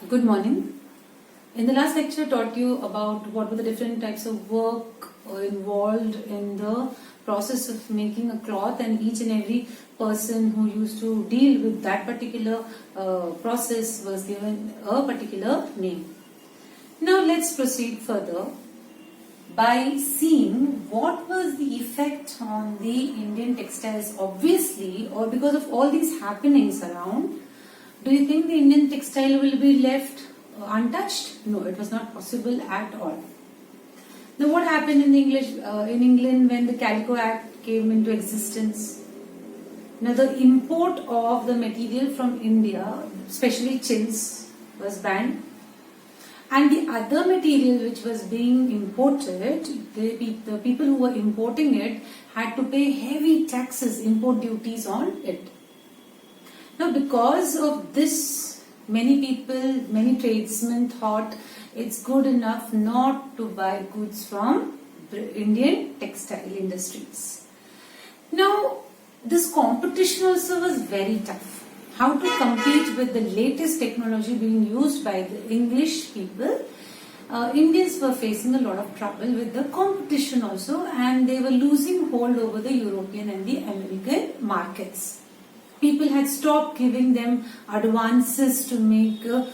Good morning. In the last lecture, I taught you about what were the different types of work involved in the process of making a cloth, and each and every person who used to deal with that particular process was given a particular name. Now let's proceed further by seeing what was the effect on the Indian textiles, obviously, or because of all these happenings around. Do you think the Indian textile will be left untouched? No, it was not possible at all. Now, what happened in England when the Calico Act came into existence? Now, the import of the material from India, especially chintz, was banned, and the other material which was being imported, the people who were importing it had to pay heavy taxes, import duties on it. Now, because of this, many people, many tradesmen thought it's good enough not to buy goods from Indian textile industries. Now, this competition also was very tough. How to compete with the latest technology being used by the English people? Indians were facing a lot of trouble with the competition also, and they were losing hold over the European and the American markets. People had stopped giving them advances to make the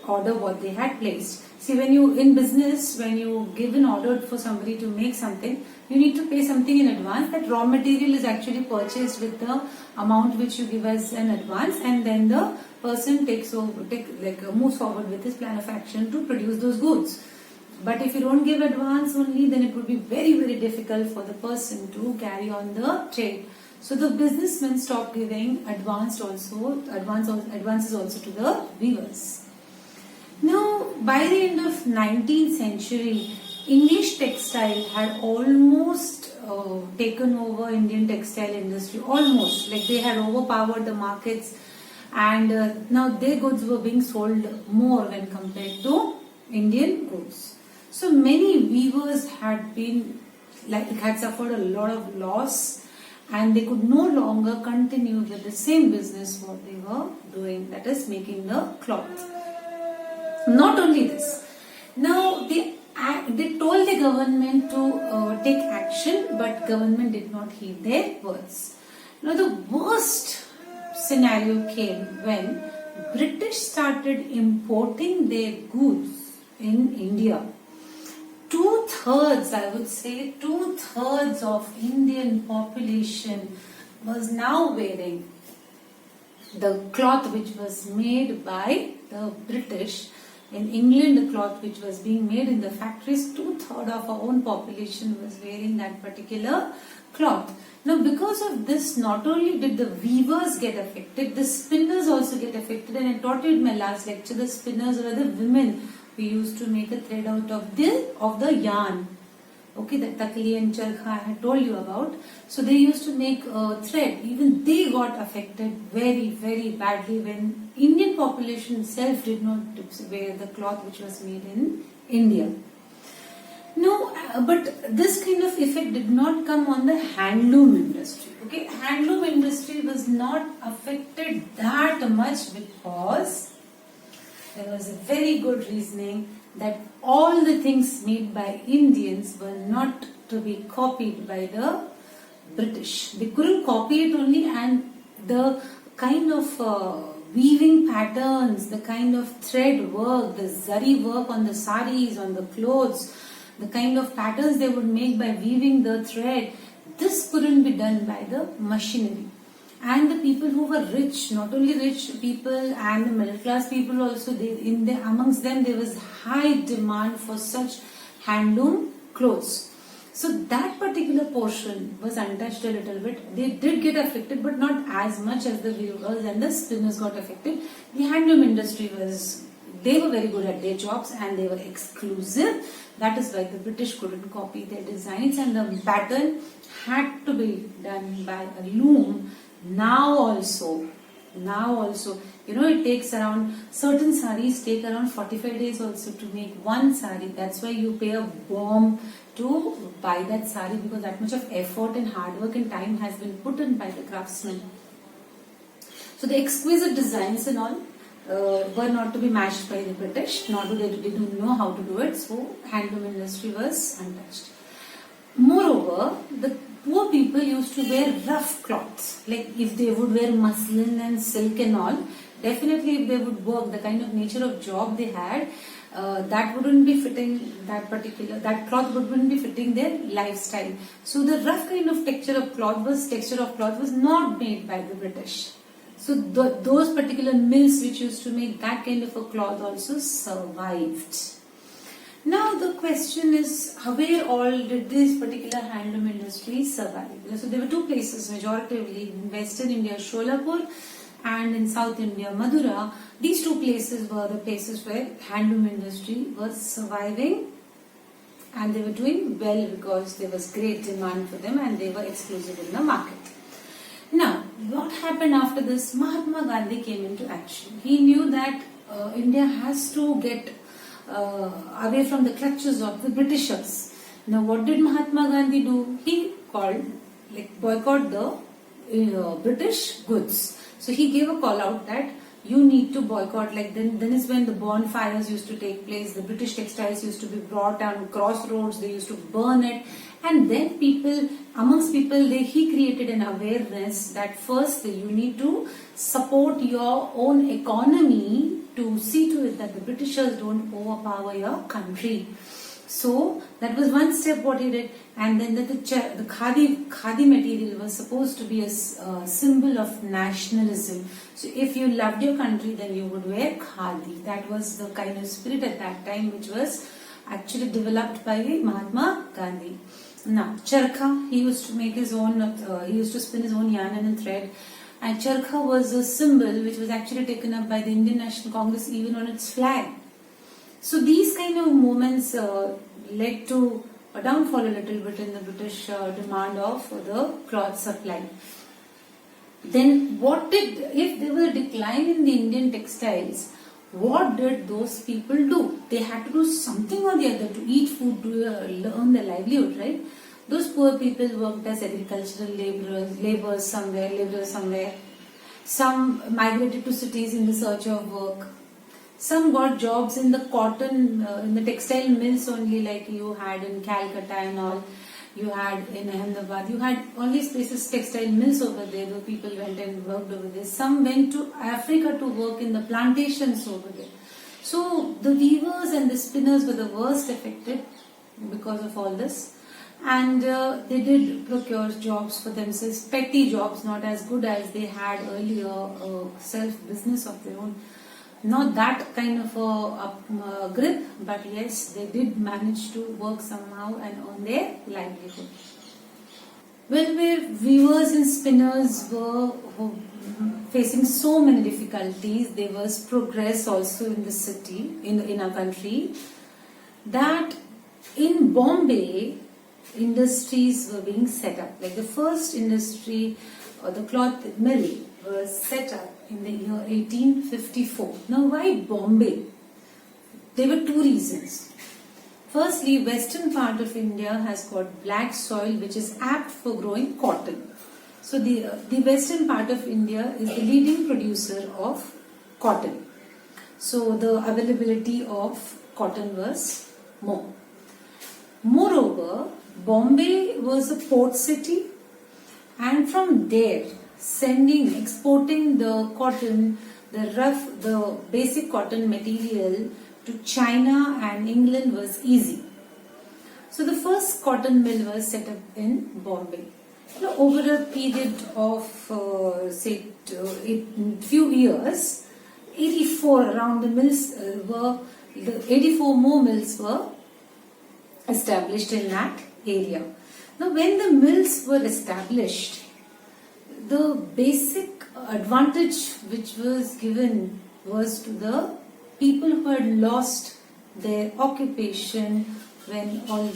order what they had placed. See, when you in business, when you give an order for somebody to make something, you need to pay something in advance. That raw material is actually purchased with the amount which you give as an advance, and then the person moves forward with his plan of action to produce those goods. But if you don't give advance only, then it would be very, very difficult for the person to carry on the trade. So the businessmen stopped giving advances also to the weavers. Now, by the end of 19th century, English textile had almost taken over Indian textile industry, almost, like they had overpowered the markets, and now their goods were being sold more when compared to Indian goods. So many weavers had suffered a lot of loss, and they could no longer continue with the same business what they were doing, that is making the cloth. Not only this, now they told the government to take action, but government did not heed their words. Now the worst scenario came when British started importing their goods in India. 2/3, I would say, 2/3 of Indian population was now wearing the cloth which was made by the British. In England, the cloth which was being made in the factories, 2/3 of our own population was wearing that particular cloth. Now, because of this, not only did the weavers get affected, the spinners also get affected. And I taught you in my last lecture, the spinners were the women who used to make a thread out of the yarn. Okay, that takli and charkha I had told you about. So they used to make a thread. Even they got affected very, very badly when Indian population itself did not wear the cloth which was made in India. No, but this kind of effect did not come on the handloom industry. Okay, handloom industry was not affected that much because there was a very good reasoning that all the things made by Indians were not to be copied by the British. They couldn't copy it only, and the kind of weaving patterns, the kind of thread work, the zari work on the saris, on the clothes, the kind of patterns they would make by weaving the thread, this couldn't be done by the machinery. And the people who were rich, not only rich people and the middle class people also, amongst them there was high demand for such handloom clothes. So that particular portion was untouched a little bit. They did get affected, but not as much as the weavers and the spinners got affected. The handloom industry they were very good at their jobs and they were exclusive. That is why the British couldn't copy their designs, and the pattern had to be done by a loom. Now also, it takes around, certain saris take around 45 days also to make one sari. That's why you pay a bomb to buy that sari, because that much of effort and hard work and time has been put in by the craftsmen. So the exquisite designs and all, were not to be matched by the British, nor they didn't know how to do it, so handloom industry was untouched. Moreover, the poor people used to wear rough cloths, like if they would wear muslin and silk and all, definitely if they would work, the kind of nature of job they had, that wouldn't be fitting that cloth wouldn't be fitting their lifestyle. So the rough kind of texture of cloth was not made by the British. So those particular mills which used to make that kind of a cloth also survived. Now the question is, where all did this particular handloom industry survive? So there were two places majoritively, in Western India, Sholapur, and in South India, Madura. These two places were the places where handloom industry was surviving, and they were doing well because there was great demand for them and they were exclusive in the market. Now, what happened after this? Mahatma Gandhi came into action. He knew that India has to get away from the clutches of the Britishers. Now, what did Mahatma Gandhi do? He boycott the British goods. So he gave a call out that you need to boycott. Then is when the bonfires used to take place. The British textiles used to be brought on crossroads. They used to burn it, and then amongst people, he created an awareness that first you need to support your own economy to see to it that the Britishers don't overpower your country. So that was one step what he did, and then the khadi material was supposed to be a symbol of nationalism. So if you loved your country, then you would wear khadi. That was the kind of spirit at that time which was actually developed by Mahatma Gandhi. Now charkha, he used to make his own. He used to spin his own yarn and thread. And charkha was a symbol which was actually taken up by the Indian National Congress even on its flag. So these kind of movements led to a downfall a little bit in the British demand of the cloth supply. Then if there was a decline in the Indian textiles, what did those people do? They had to do something or the other to eat food, to earn their livelihood, right? Those poor people worked as agricultural laborers somewhere. Some migrated to cities in the search of work. Some got jobs in the in the textile mills only, like you had in Calcutta and all. You had in Ahmedabad. You had all these places, textile mills over there, where people went and worked over there. Some went to Africa to work in the plantations over there. So the weavers and the spinners were the worst affected because of all this. And they did procure jobs for themselves, petty jobs, not as good as they had earlier, self-business of their own. Not that kind of a grip, but yes, they did manage to work somehow and earn their livelihood. Well, where weavers and spinners were facing so many difficulties, there was progress also in the city, in our country, that in Bombay, industries were being set up. Like the first industry, or the cloth mill, was set up in the year 1854. Now, why Bombay? There were two reasons. Firstly, western part of India has got black soil which is apt for growing cotton. So the western part of India is the leading producer of cotton. So the availability of cotton was more. Moreover, Bombay was a port city, and from there exporting the cotton, the basic cotton material to China and England was easy. So the first cotton mill was set up in Bombay. Over a period of few years, 84 around the mills 84 more mills were established in that area. Now, when the mills were established, the basic advantage which was given was to the people who had lost their occupation when all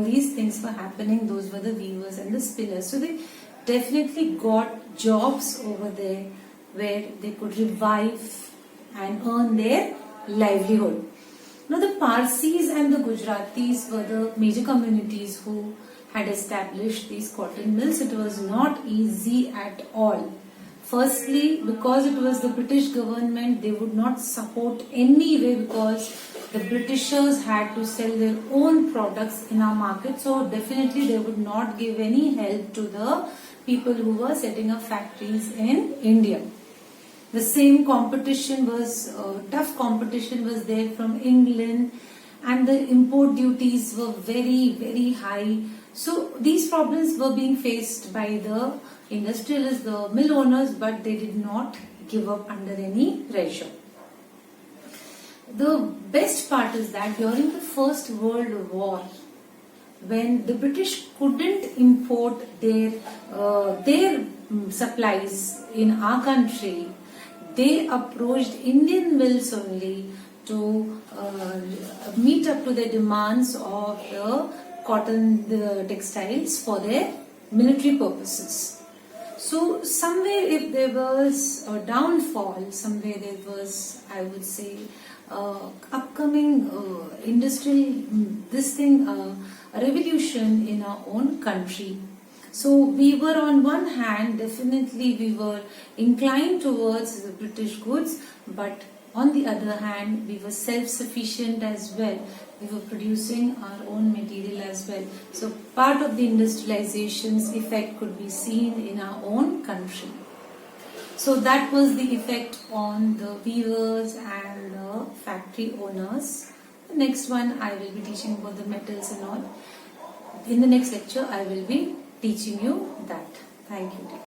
these things were happening. Those were the weavers and the spinners. So they definitely got jobs over there where they could revive and earn their livelihood. Now, the Parsis and the Gujaratis were the major communities who had established these cotton mills. It was not easy at all Firstly, because it was the British government, they would not support any way because the Britishers had to sell their own products in our market. So definitely they would not give any help to the people who were setting up factories in India. The same competition was, tough competition was there from England, and the import duties were very, very high. So these problems were being faced by the industrialists, the mill owners, but they did not give up under any pressure. The best part is that during the First World War, when the British couldn't import their supplies in our country, they approached Indian mills only to meet up to the demands of the cotton, the textiles for their military purposes. So somewhere if there was a downfall, somewhere there was, I would say, upcoming industrial, a revolution in our own country. So we were on one hand, definitely we were inclined towards the British goods, but on the other hand, we were self-sufficient as well. We were producing our own material as well. So part of the industrialization's effect could be seen in our own country. So that was the effect on the weavers and the factory owners. The next one I will be teaching about the metals and all. In the next lecture I will be teaching you that. Thank you.